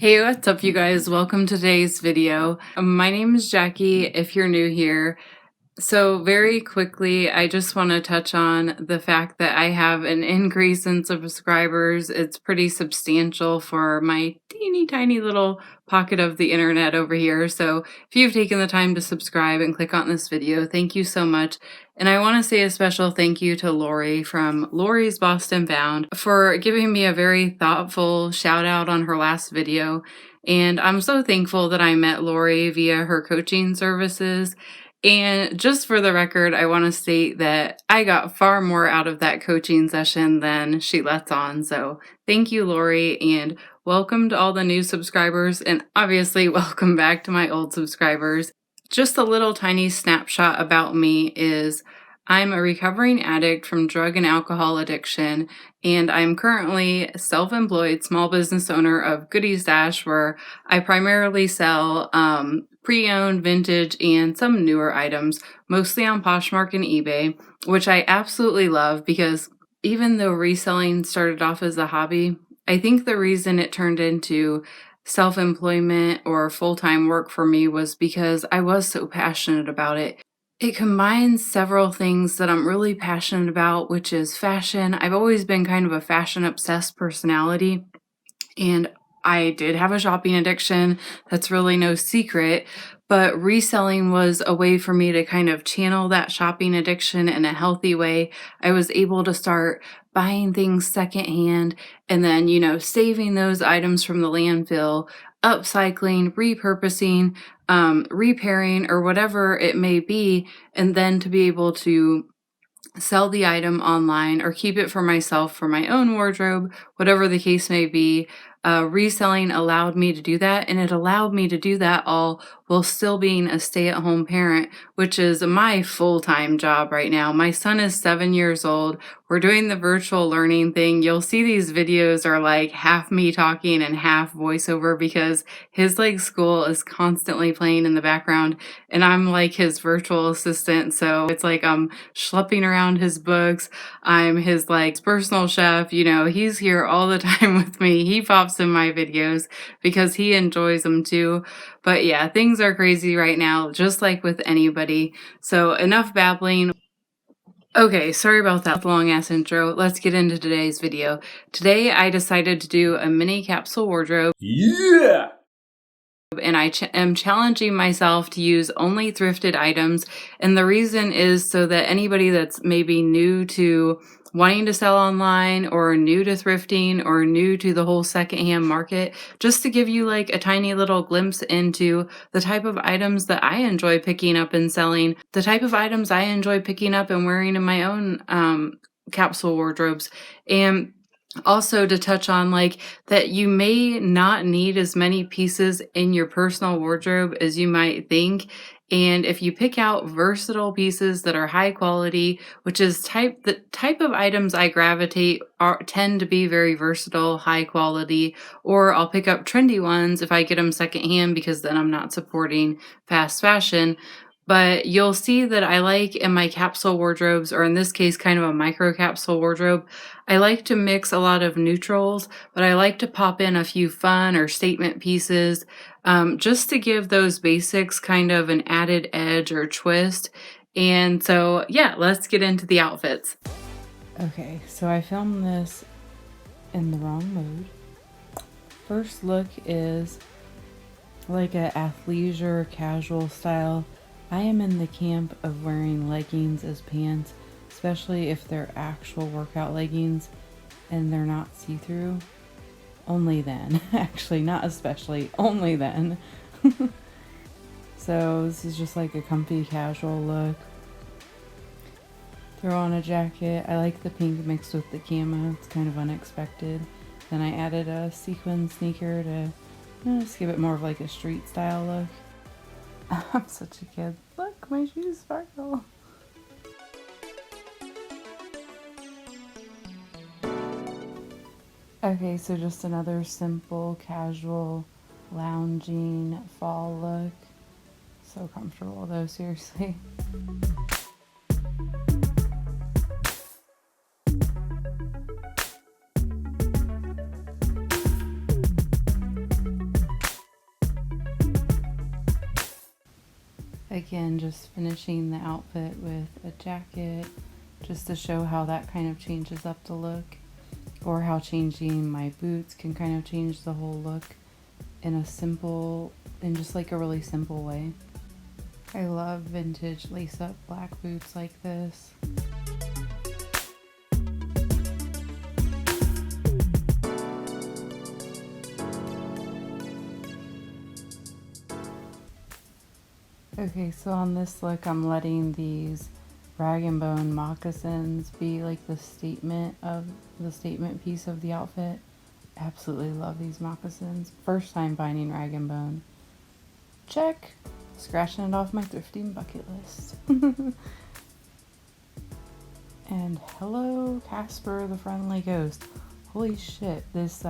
Hey, what's up you guys? Welcome to today's video. My name is Jackie if you're new here. So very quickly, I just want to touch on the fact that I have an increase in subscribers. It's pretty substantial for my teeny tiny little pocket of the internet over here. So if you've taken the time to subscribe and click on this video, thank you so much. And I want to say a special thank you to Lori from Lori's Boston Bound for giving me a very thoughtful shout out on her last video. And I'm so thankful that I met Lori via her coaching services. And just for the record, I want to state that I got far more out of that coaching session than she lets on. So thank you, Lori, and welcome to all the new subscribers, and obviously welcome back to my old subscribers. Just a little tiny snapshot about me is I'm a recovering addict from drug and alcohol addiction, and I'm currently a self-employed small business owner of Goodies Dash, where I primarily sell pre-owned, vintage, and some newer items, mostly on Poshmark and eBay, which I absolutely love because even though reselling started off as a hobby, I think the reason it turned into self-employment or full-time work for me was because I was so passionate about it. It combines several things that I'm really passionate about, which is fashion. I've always been kind of a fashion-obsessed personality, and I did have a shopping addiction. That's really no secret, but reselling was a way for me to kind of channel that shopping addiction in a healthy way. I was able to start buying things secondhand and then, saving those items from the landfill, upcycling, repurposing, repairing, or whatever it may be, and then to be able to sell the item online or keep it for myself for my own wardrobe, whatever the case may be. Reselling allowed me to do that, and it allowed me to do that all while still being a stay-at-home parent, which is my full-time job right now. My son is 7 years old. We're doing the virtual learning thing. You'll see these videos are like half me talking and half voiceover because his school is constantly playing in the background, and I'm like his virtual assistant. So it's like I'm schlepping around his books. I'm his personal chef. He's here all the time with me. He pops in my videos because he enjoys them too. But yeah, things are crazy right now, just like with anybody. So enough babbling. Okay, sorry about that long ass intro. Let's get into today's video. Today I decided to do a mini capsule wardrobe. Yeah! And I am challenging myself to use only thrifted items. And the reason is so that anybody that's maybe new to wanting to sell online or new to thrifting or new to the whole secondhand market, just to give you a tiny little glimpse into the type of items that I enjoy picking up and selling, the type of items I enjoy picking up and wearing in my own capsule wardrobes. And also to touch on that you may not need as many pieces in your personal wardrobe as you might think. And if you pick out versatile pieces that are high quality, which is the type of items I gravitate tend to be very versatile, high quality, or I'll pick up trendy ones if I get them secondhand because then I'm not supporting fast fashion. But you'll see that I like in my capsule wardrobes, or in this case, kind of a micro capsule wardrobe, I like to mix a lot of neutrals, but I like to pop in a few fun or statement pieces, just to give those basics kind of an added edge or twist. And so, yeah, let's get into the outfits. Okay, so I filmed this in the wrong mode. First look is like a athleisure casual style. I am in the camp of wearing leggings as pants, especially if they're actual workout leggings and they're not see-through. Only then. Actually, not especially. Only then. So this is just like a comfy casual look. Throw on a jacket. I like the pink mixed with the camo. It's kind of unexpected. Then I added a sequin sneaker to just give it more of a street style look. I'm such a kid. Look, my shoes sparkle. Okay, so just another simple, casual, lounging fall look. So comfortable though, seriously. Again, just finishing the outfit with a jacket, just to show how that kind of changes up the look, or how changing my boots can kind of change the whole look in just like a really simple way. I love vintage lace-up black boots like this. Okay, so on this look, I'm letting these rag and bone moccasins be like the statement piece of the outfit. Absolutely love these moccasins. First time finding rag and bone. Check! Scratching it off my thrifting bucket list. And hello, Casper the friendly ghost. Holy shit, this,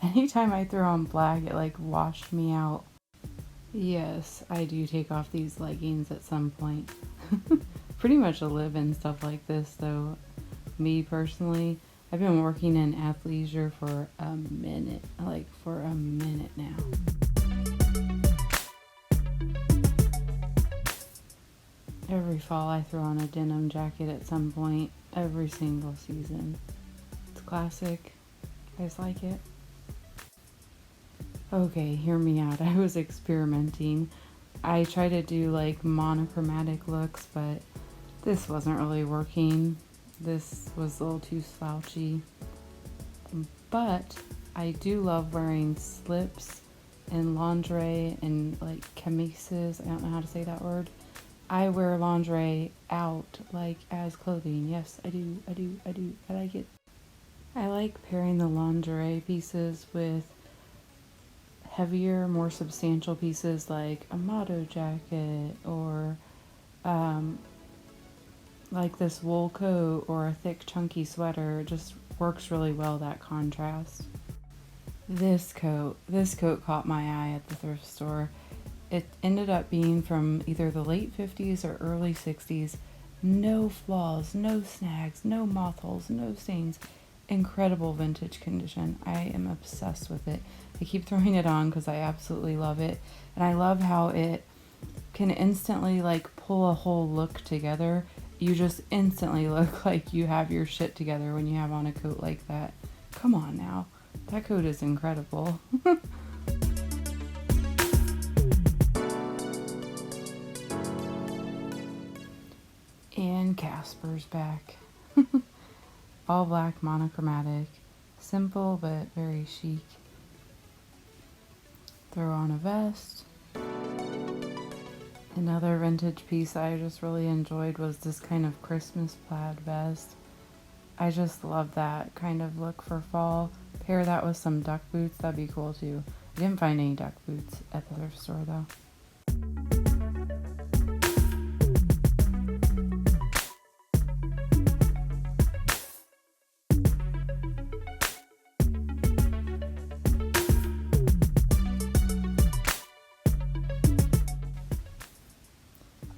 anytime I throw on black, it like washed me out. Yes, I do take off these leggings at some point. Pretty much a live in stuff like this though. Me personally, I've been working in athleisure for a minute now. Every fall I throw on a denim jacket at some point, every single season. It's classic. You guys like it? Okay, hear me out. I was experimenting. I tried to do like monochromatic looks, but this wasn't really working. This was a little too slouchy. But I do love wearing slips and lingerie and like chemises. I don't know how to say that word. I wear lingerie out like as clothing. Yes, I do. I like it. I like pairing the lingerie pieces with heavier, more substantial pieces like a motto jacket or like this wool coat or a thick chunky sweater. It just works really well, that contrast. This coat caught my eye at the thrift store. It ended up being from either the late 50s or early 60s. No flaws, no snags, no moth holes, no stains. Incredible vintage condition. I am obsessed with it. I keep throwing it on because I absolutely love it. And I love how it can instantly like pull a whole look together. You just instantly look like you have your shit together when you have on a coat like that. Come on now. That coat is incredible. And Casper's back. All black, monochromatic. Simple but very chic. Throw on a vest. Another vintage piece I just really enjoyed was this kind of Christmas plaid vest. I just love that kind of look for fall. Pair that with some duck boots, that'd be cool too. I didn't find any duck boots at the thrift store though.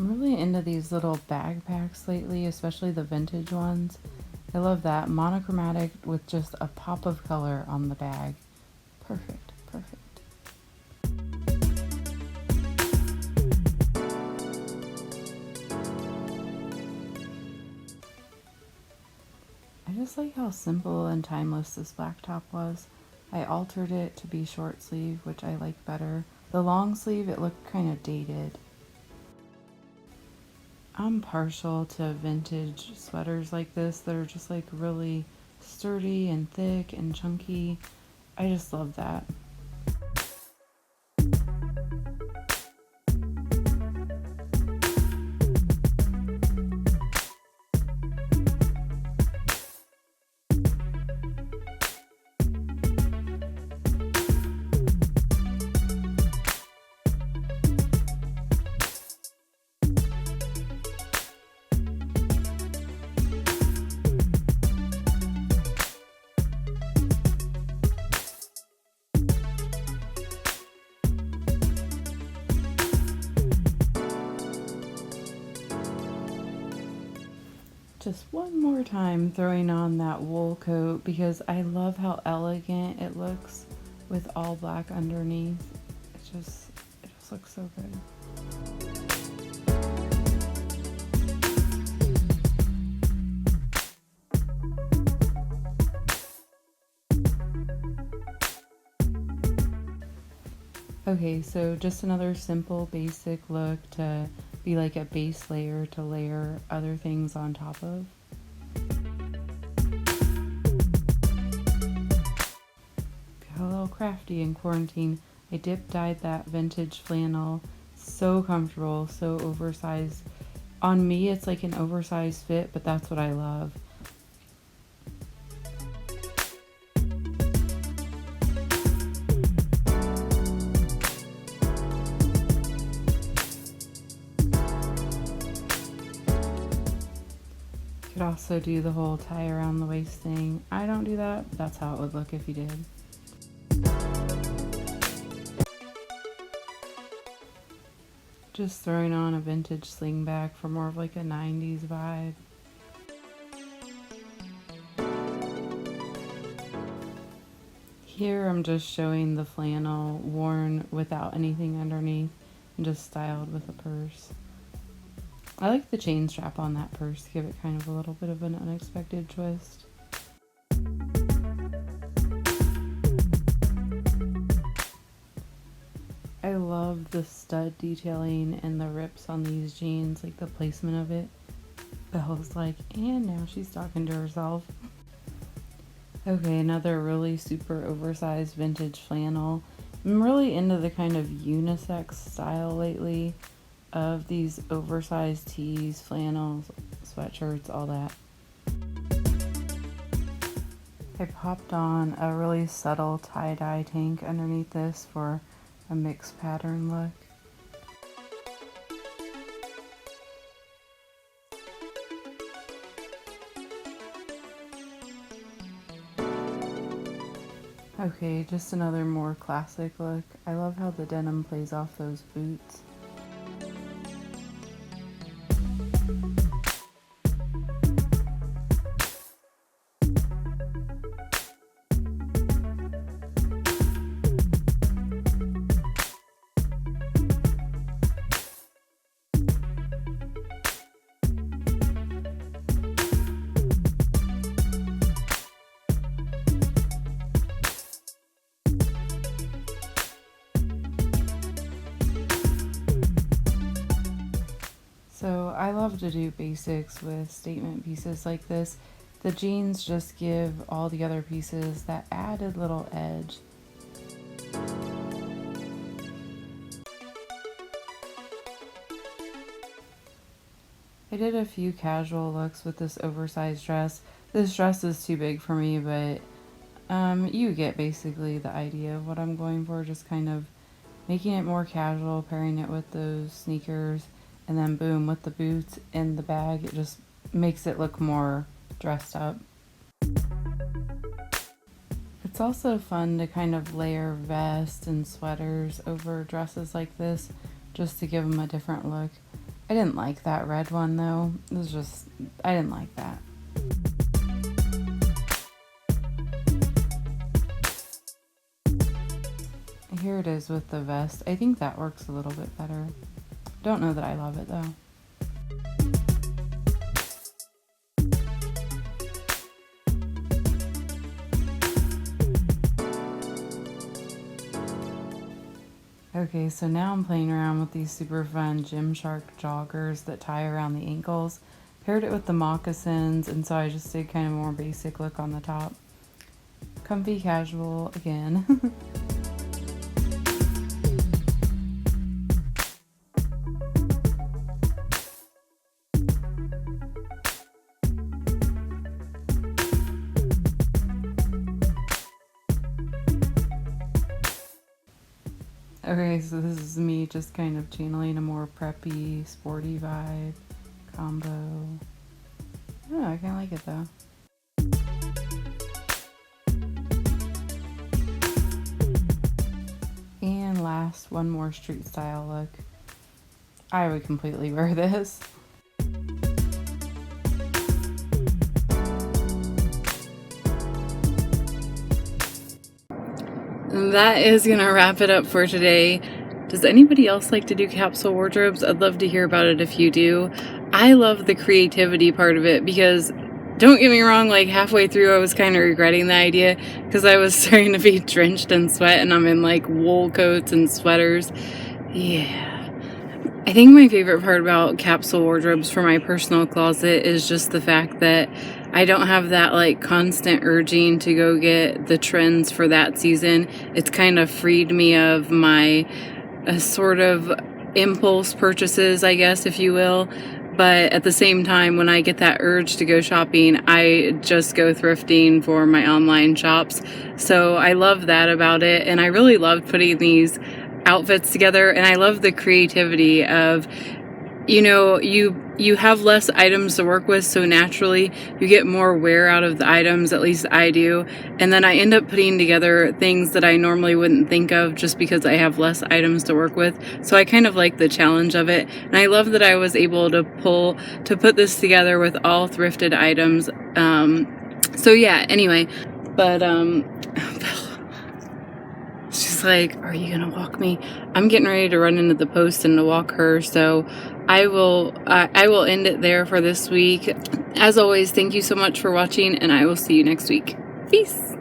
I'm really into these little backpacks lately, especially the vintage ones. I love that. Monochromatic with just a pop of color on the bag. Perfect, perfect. I just like how simple and timeless this black top was. I altered it to be short sleeve, which I like better. The long sleeve, it looked kind of dated. I'm partial to vintage sweaters like this that are just like really sturdy and thick and chunky. I just love that. Just one more time throwing on that wool coat because I love how elegant it looks with all black underneath. It just looks so good. Okay, so just another simple basic look to be like a base layer to layer other things on top of. Got a little crafty in quarantine. I dip dyed that vintage flannel. So comfortable, so oversized. On me, it's like an oversized fit, but that's what I love. Could also do the whole tie around the waist thing. I don't do that, but that's how it would look if you did. Just throwing on a vintage sling bag for more of like a 90s vibe. Here I'm just showing the flannel worn without anything underneath and just styled with a purse. I like the chain strap on that purse to give it kind of a little bit of an unexpected twist. I love the stud detailing and the rips on these jeans, like the placement of it. Belle's like, and now she's talking to herself. Okay, another really super oversized vintage flannel. I'm really into the kind of unisex style lately of these oversized tees, flannels, sweatshirts, all that. I popped on a really subtle tie-dye tank underneath this for a mixed pattern look. Okay, just another more classic look. I love how the denim plays off those boots. So I love to do basics with statement pieces like this. The jeans just give all the other pieces that added little edge. I did a few casual looks with this oversized dress. This dress is too big for me, but you get basically the idea of what I'm going for. Just kind of making it more casual, pairing it with those sneakers, and then boom, with the boots and the bag, it just makes it look more dressed up. It's also fun to kind of layer vests and sweaters over dresses like this, just to give them a different look. I didn't like that red one though. It was just, I didn't like that. Here it is with the vest. I think that works a little bit better. Don't know that I love it though. Okay, so now I'm playing around with these super fun Gymshark joggers that tie around the ankles. Paired it with the moccasins, and so I just did kind of a more basic look on the top. Comfy casual again. Okay, so this is me just kind of channeling a more preppy, sporty vibe combo. I don't know, I kind of like it though. And last, one more street style look. I would completely wear this. That is going to wrap it up for today. Does anybody else like to do capsule wardrobes? I'd love to hear about it if you do. I love the creativity part of it because Don't get me wrong, like halfway through I was kind of regretting the idea because I was starting to be drenched in sweat and I'm in like wool coats and sweaters. Yeah. I think my favorite part about capsule wardrobes for my personal closet is just the fact that I don't have that like constant urging to go get the trends for that season. It's kind of freed me of my sort of impulse purchases, I guess, if you will. But at the same time, when I get that urge to go shopping, I just go thrifting for my online shops. So I love that about it. And I really loved putting these outfits together. And I love the creativity of, you know, you have less items to work with. So naturally, you get more wear out of the items. At least I do. And then I end up putting together things that I normally wouldn't think of just because I have less items to work with. So I kind of like the challenge of it. And I love that I was able to put this together with all thrifted items. So yeah, anyway, but, she's like, are you gonna walk me? I'm getting ready to run into the post and to walk her, so I will end it there for this week. As always, thank you so much for watching, and I will see you next week. Peace.